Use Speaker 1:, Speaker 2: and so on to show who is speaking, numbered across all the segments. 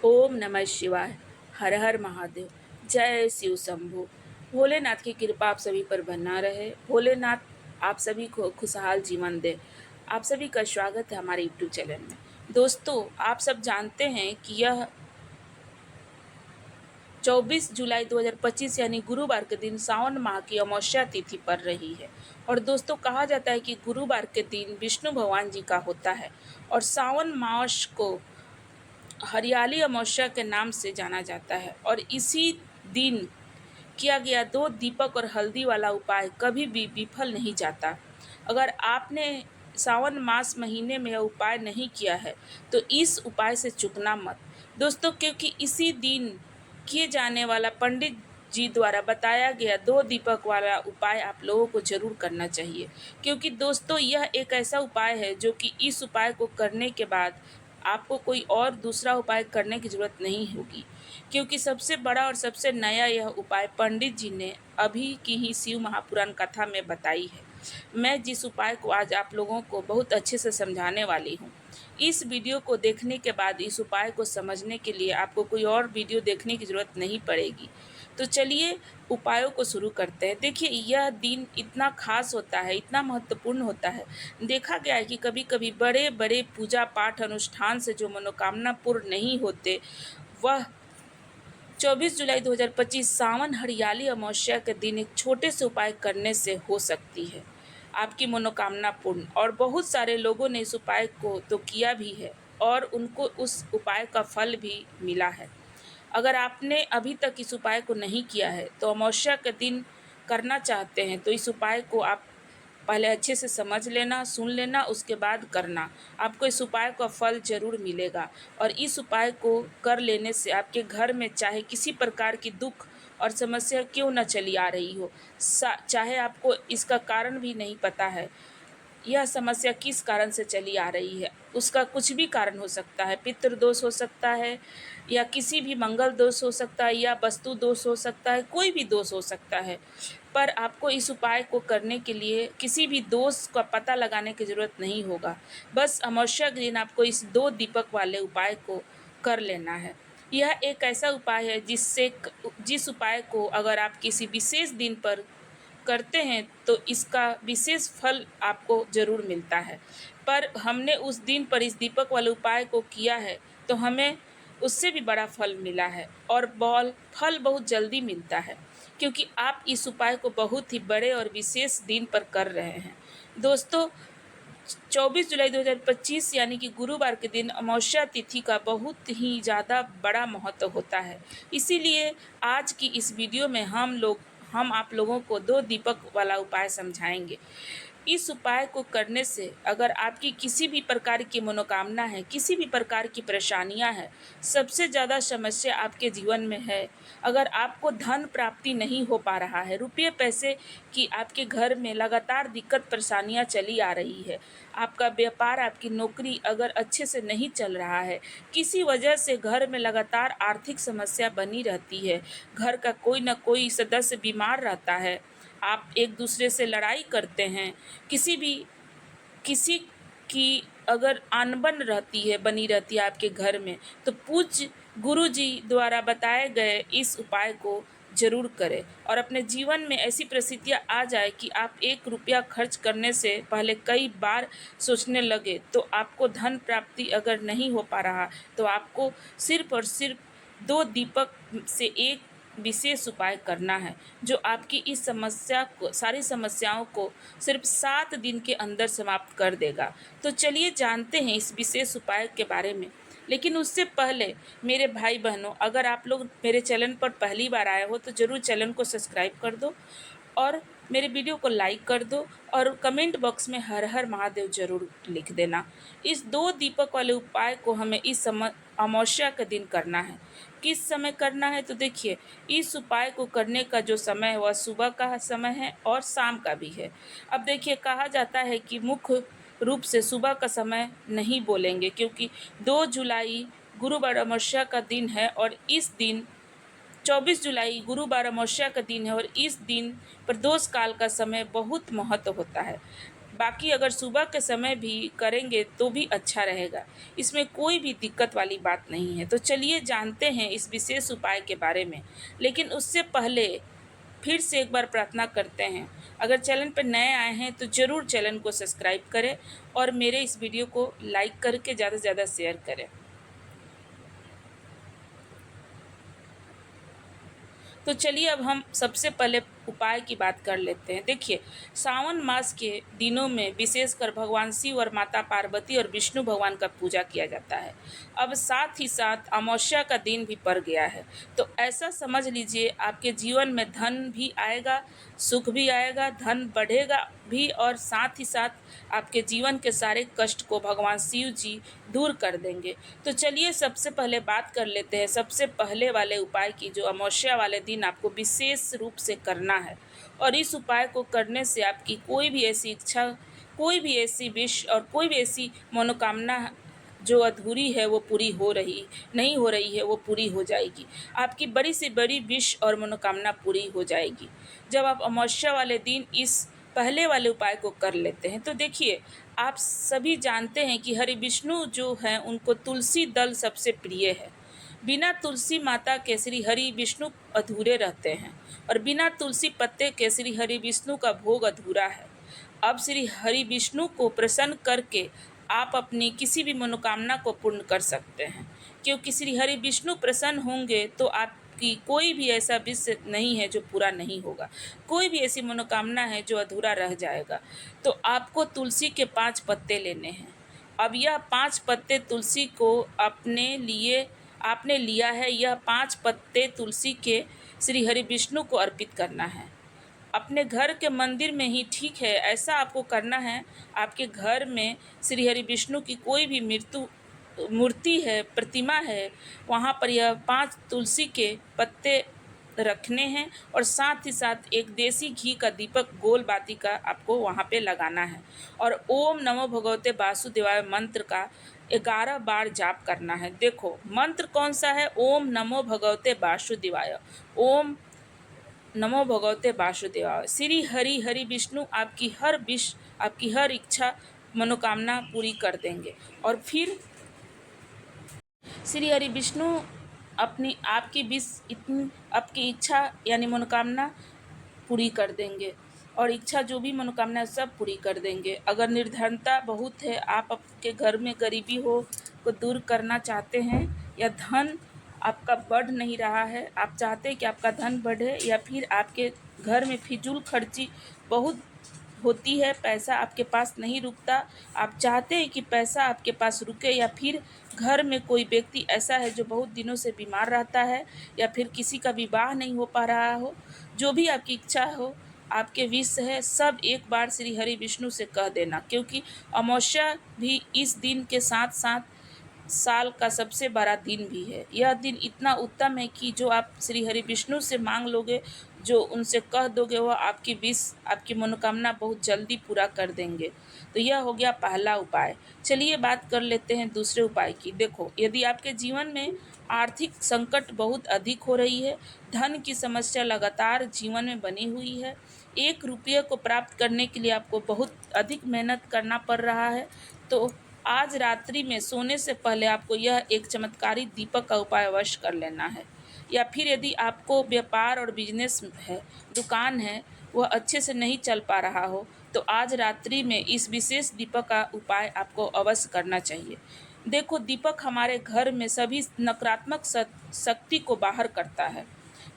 Speaker 1: ओम नमः शिवाय। हर हर महादेव। जय शिव शंभू। भोलेनाथ की कृपा आप सभी पर बना रहे। भोलेनाथ आप सभी को खुशहाल जीवन दे। आप सभी का स्वागत है हमारे यूट्यूब चैनल में। दोस्तों, आप सब जानते हैं कि यह 24 जुलाई 2025 यानी गुरुवार के दिन सावन माह की अमावस्या तिथि पड़ रही है। और दोस्तों, कहा जाता है कि गुरुवार के दिन विष्णु भगवान जी का होता है और सावन मास को हरियाली अमावस्या के नाम से जाना जाता है। और इसी दिन किया गया 2 दीपक और हल्दी वाला उपाय कभी भी विफल नहीं जाता। अगर आपने सावन मास महीने में यह उपाय नहीं किया है तो इस उपाय से चूकना मत दोस्तों, क्योंकि इसी दिन किए जाने वाला पंडित जी द्वारा बताया गया 2 दीपक वाला उपाय आप लोगों को जरूर करना चाहिए। क्योंकि दोस्तों, यह एक ऐसा उपाय है जो कि इस उपाय को करने के बाद आपको कोई और दूसरा उपाय करने की ज़रूरत नहीं होगी। क्योंकि सबसे बड़ा और सबसे नया यह उपाय पंडित जी ने अभी की ही शिव महापुराण कथा में बताई है। मैं जिस उपाय को आज आप लोगों को बहुत अच्छे से समझाने वाली हूँ, इस वीडियो को देखने के बाद इस उपाय को समझने के लिए आपको कोई और वीडियो देखने की ज़रूरत नहीं पड़ेगी। तो चलिए उपायों को शुरू करते हैं। देखिए, यह दिन इतना खास होता है, इतना महत्वपूर्ण होता है। देखा गया है कि कभी कभी बड़े बड़े पूजा पाठ अनुष्ठान से जो मनोकामना पूर्ण नहीं होते, वह 24 जुलाई 2025 सावन हरियाली अमावस्या के दिन एक छोटे से उपाय करने से हो सकती है आपकी मनोकामना पूर्ण। और बहुत सारे लोगों ने इस उपाय को तो किया भी है और उनको उस उपाय का फल भी मिला है। अगर आपने अभी तक इस उपाय को नहीं किया है तो अमावस्या के दिन करना चाहते हैं तो इस उपाय को आप पहले अच्छे से समझ लेना, सुन लेना, उसके बाद करना। आपको इस उपाय का फल ज़रूर मिलेगा। और इस उपाय को कर लेने से आपके घर में चाहे किसी प्रकार की दुख और समस्या क्यों न चली आ रही हो, चाहे आपको इसका कारण भी नहीं पता है, यह समस्या किस कारण से चली आ रही है, उसका कुछ भी कारण हो सकता है। पितृ दोष हो सकता है, या किसी भी मंगल दोष हो सकता है, या वस्तु दोष हो सकता है, कोई भी दोष हो सकता है। पर आपको इस उपाय को करने के लिए किसी भी दोष का पता लगाने की ज़रूरत नहीं होगा। बस अमावस्या के दिन आपको इस 2 दीपक वाले उपाय को कर लेना है। यह एक ऐसा उपाय है जिस उपाय को अगर आप किसी विशेष दिन पर करते हैं तो इसका विशेष फल आपको ज़रूर मिलता है। पर हमने उस दिन पर इस दीपक वाले उपाय को किया है तो हमें उससे भी बड़ा फल मिला है और फल बहुत जल्दी मिलता है, क्योंकि आप इस उपाय को बहुत ही बड़े और विशेष दिन पर कर रहे हैं। दोस्तों, 24 जुलाई 2025 यानी कि गुरुवार के दिन अमावस्या तिथि का बहुत ही ज़्यादा बड़ा महत्व होता है। इसीलिए आज की इस वीडियो में हम आप लोगों को 2 दीपक वाला उपाय समझाएंगे। इस उपाय को करने से अगर आपकी किसी भी प्रकार की मनोकामना है, किसी भी प्रकार की परेशानियां हैं, सबसे ज़्यादा समस्या आपके जीवन में है, अगर आपको धन प्राप्ति नहीं हो पा रहा है, रुपये पैसे की आपके घर में लगातार दिक्कत परेशानियां चली आ रही है, आपका व्यापार, आपकी नौकरी अगर अच्छे से नहीं चल रहा है, किसी वजह से घर में लगातार आर्थिक समस्या बनी रहती है, घर का कोई ना कोई सदस्य बीमार रहता है, आप एक दूसरे से लड़ाई करते हैं, किसी की अगर अनबन बनी रहती है आपके घर में, तो पूज्य गुरु जी द्वारा बताए गए इस उपाय को जरूर करें। और अपने जीवन में ऐसी परिस्थितियाँ आ जाए कि आप 1 रुपया खर्च करने से पहले कई बार सोचने लगे, तो आपको धन प्राप्ति अगर नहीं हो पा रहा तो आपको सिर्फ और सिर्फ 2 दीपक से एक विशेष उपाय करना है, जो आपकी इस सारी समस्याओं को सिर्फ 7 दिन के अंदर समाप्त कर देगा। तो चलिए जानते हैं इस विशेष उपाय के बारे में। लेकिन उससे पहले मेरे भाई बहनों, अगर आप लोग मेरे चैनल पर पहली बार आए हो तो ज़रूर चैनल को सब्सक्राइब कर दो और मेरे वीडियो को लाइक कर दो और कमेंट बॉक्स में हर हर महादेव जरूर लिख देना। इस 2 दीपक वाले उपाय को हमें इस अमावस्या के दिन करना है। किस समय करना है? तो देखिए, इस उपाय को करने का जो समय है वह सुबह का समय है और शाम का भी है। अब देखिए, कहा जाता है कि मुख्य रूप से सुबह का समय नहीं बोलेंगे, क्योंकि 2 जुलाई गुरुवार अमावस्या का दिन है और इस दिन 24 जुलाई गुरुवार अमावस्या का दिन है और इस दिन प्रदोष काल का समय बहुत महत्व होता है। बाकी अगर सुबह के समय भी करेंगे तो भी अच्छा रहेगा, इसमें कोई भी दिक्कत वाली बात नहीं है। तो चलिए जानते हैं इस विशेष उपाय के बारे में, लेकिन उससे पहले फिर से एक बार प्रार्थना करते हैं, अगर चैनल पर नए आए हैं तो ज़रूर चैनल को सब्सक्राइब करें और मेरे इस वीडियो को लाइक करके ज़्यादा से ज़्यादा शेयर करें। तो चलिए अब हम सबसे पहले उपाय की बात कर लेते हैं। देखिए, सावन मास के दिनों में विशेषकर भगवान शिव और माता पार्वती और विष्णु भगवान का पूजा किया जाता है। अब साथ ही साथ अमावस्या का दिन भी पड़ गया है, तो ऐसा समझ लीजिए आपके जीवन में धन भी आएगा, सुख भी आएगा, धन बढ़ेगा भी, और साथ ही साथ आपके जीवन के सारे कष्ट को भगवान शिव जी दूर कर देंगे। तो चलिए सबसे पहले बात कर लेते हैं सबसे पहले वाले उपाय की, जो अमावस्या वाले दिन आपको विशेष रूप से करना है। और इस उपाय को करने से आपकी कोई भी ऐसी इच्छा, कोई भी ऐसी विश और कोई भी ऐसी मनोकामना जो अधूरी है वो पूरी नहीं हो रही है, वो पूरी हो जाएगी। आपकी बड़ी से बड़ी विश और मनोकामना पूरी हो जाएगी जब आप अमावस्या वाले दिन इस पहले वाले उपाय को कर लेते हैं। तो देखिए, आप सभी जानते हैं कि हरि विष्णु जो हैं उनको तुलसी दल सबसे प्रिय है। बिना तुलसी माता के श्री हरि विष्णु अधूरे रहते हैं, और बिना तुलसी पत्ते के श्री हरि विष्णु का भोग अधूरा है। अब श्री हरि विष्णु को प्रसन्न करके आप अपनी किसी भी मनोकामना को पूर्ण कर सकते हैं, क्योंकि श्री हरि विष्णु प्रसन्न होंगे तो आपकी कोई भी ऐसा विषय नहीं है जो पूरा नहीं होगा, कोई भी ऐसी मनोकामना है जो अधूरा रह जाएगा। तो आपको तुलसी के 5 पत्ते लेने हैं। अब यह 5 पत्ते तुलसी को आपने लिया है, यह 5 पत्ते तुलसी के श्री हरि विष्णु को अर्पित करना है। अपने घर के मंदिर में ही ठीक है, ऐसा आपको करना है। आपके घर में श्री हरि विष्णु की कोई भी मूर्ति है, प्रतिमा है, वहाँ पर यह 5 तुलसी के पत्ते रखने हैं, और साथ ही साथ एक देसी घी का दीपक गोल बाती का आपको वहाँ पे लगाना है, और ओम नमो भगवते वासुदेवाय मंत्र का 11 बार जाप करना है। देखो मंत्र कौन सा है, ओम नमो भगवते वासुदेवाय, ओम नमो भगवते वासुदेवाय। श्री हरि विष्णु आपकी हर विश, आपकी हर इच्छा मनोकामना पूरी कर देंगे, और फिर श्री हरि विष्णु अपनी आपकी विश इतनी आपकी इच्छा यानी मनोकामना पूरी कर देंगे, और इच्छा जो भी मनोकामना है सब पूरी कर देंगे। अगर निर्धनता बहुत है, आप आपके घर में गरीबी हो को दूर करना चाहते हैं, या धन आपका बढ़ नहीं रहा है, आप चाहते हैं कि आपका धन बढ़े, या फिर आपके घर में फिजूल खर्ची बहुत होती है, पैसा आपके पास नहीं रुकता, आप चाहते हैं कि पैसा आपके पास रुके, या फिर घर में कोई व्यक्ति ऐसा है जो बहुत दिनों से बीमार रहता है, या फिर किसी का विवाह नहीं हो पा रहा हो, जो भी आपकी इच्छा हो, आपके विश है, सब एक बार श्री हरि विष्णु से कह देना, क्योंकि अमावस्या भी इस दिन के साथ साथ साल का सबसे बड़ा दिन भी है। यह दिन इतना उत्तम है कि जो आप श्री हरि विष्णु से मांग लोगे, जो उनसे कह दोगे, वह आपकी विश, आपकी मनोकामना बहुत जल्दी पूरा कर देंगे। तो यह हो गया पहला उपाय। चलिए बात कर लेते हैं दूसरे उपाय की। देखो, यदि आपके जीवन में आर्थिक संकट बहुत अधिक हो रही है, धन की समस्या लगातार जीवन में बनी हुई है, 1 रुपये को प्राप्त करने के लिए आपको बहुत अधिक मेहनत करना पड़ रहा है, तो आज रात्रि में सोने से पहले आपको यह एक चमत्कारी दीपक का उपाय अवश्य कर लेना है। या फिर यदि आपको व्यापार और बिजनेस है, दुकान है, वह अच्छे से नहीं चल पा रहा हो, तो आज रात्रि में इस विशेष दीपक का उपाय आपको अवश्य करना चाहिए। देखो, दीपक हमारे घर में सभी नकारात्मक शक्ति को बाहर करता है।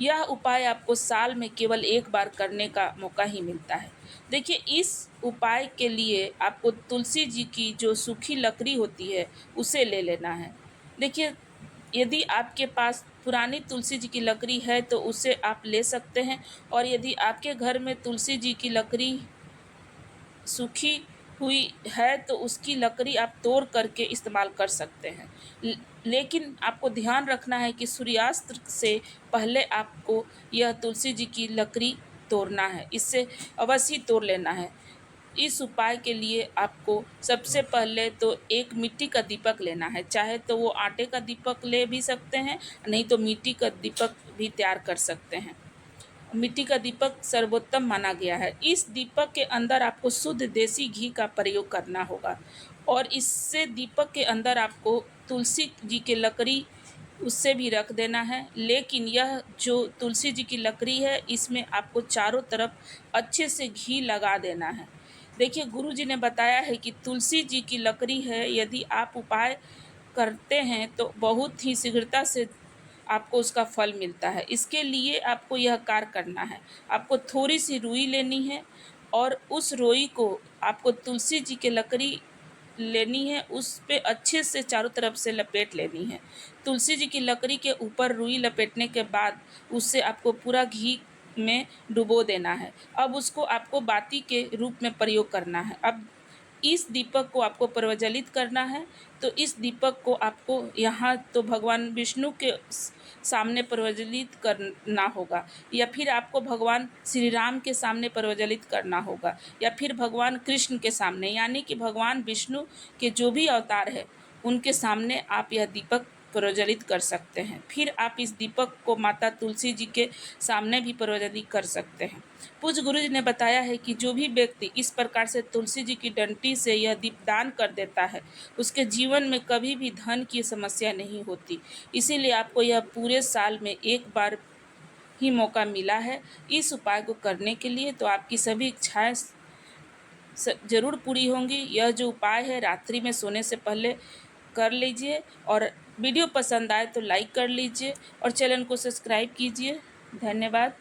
Speaker 1: यह उपाय आपको साल में केवल 1 बार करने का मौका ही मिलता है। देखिए, इस उपाय के लिए आपको तुलसी जी की जो सूखी लकड़ी होती है उसे ले लेना है। देखिए, यदि आपके पास पुरानी तुलसी जी की लकड़ी है तो उसे आप ले सकते हैं, और यदि आपके घर में तुलसी जी की लकड़ी सूखी हुई है तो उसकी लकड़ी आप तोड़ करके इस्तेमाल कर सकते हैं। लेकिन आपको ध्यान रखना है कि सूर्यास्त से पहले आपको यह तुलसी जी की लकड़ी तोड़ना है, इससे अवश्य तोड़ लेना है। इस उपाय के लिए आपको सबसे पहले तो एक मिट्टी का दीपक लेना है, चाहे तो वो आटे का दीपक ले भी सकते हैं, नहीं तो मिट्टी का दीपक भी तैयार कर सकते हैं। मिट्टी का दीपक सर्वोत्तम माना गया है। इस दीपक के अंदर आपको शुद्ध देसी घी का प्रयोग करना होगा और इससे दीपक के अंदर आपको तुलसी जी की लकड़ी उससे भी रख देना है। लेकिन यह जो तुलसी जी की लकड़ी है, इसमें आपको चारों तरफ अच्छे से घी लगा देना है। देखिए, गुरु जी ने बताया है कि तुलसी जी की लकड़ी है, यदि आप उपाय करते हैं तो बहुत ही शीघ्रता से आपको उसका फल मिलता है। इसके लिए आपको यह कार्य करना है। आपको थोड़ी सी रुई लेनी है और उस रुई को आपको तुलसी जी की लकड़ी लेनी है, उस पे अच्छे से चारों तरफ से लपेट लेनी है। तुलसी जी की लकड़ी के ऊपर रुई लपेटने के बाद उससे आपको पूरा घी में डुबो देना है। अब उसको आपको बाती के रूप में प्रयोग करना है। अब इस दीपक को आपको प्रज्वलित करना है, तो इस दीपक को आपको यहाँ तो भगवान विष्णु के सामने प्रज्वलित करना होगा, या फिर आपको भगवान श्री राम के सामने प्रज्वलित करना होगा, या फिर भगवान कृष्ण के सामने, यानी कि भगवान विष्णु के जो भी अवतार है उनके सामने आप यह दीपक प्रज्वलित कर सकते हैं। फिर आप इस दीपक को माता तुलसी जी के सामने भी प्रज्वलित कर सकते हैं। पूज्य गुरु जी ने बताया है कि जो भी व्यक्ति इस प्रकार से तुलसी जी की डंडी से यह दीपदान कर देता है, उसके जीवन में कभी भी धन की समस्या नहीं होती। इसीलिए आपको यह पूरे साल में एक बार ही मौका मिला है इस उपाय को करने के लिए, तो आपकी सभी इच्छाएं ज़रूर पूरी होंगी। यह जो उपाय है रात्रि में सोने से पहले कर लीजिए, और वीडियो पसंद आए तो लाइक कर लीजिए और चैनल को सब्सक्राइब कीजिए। धन्यवाद।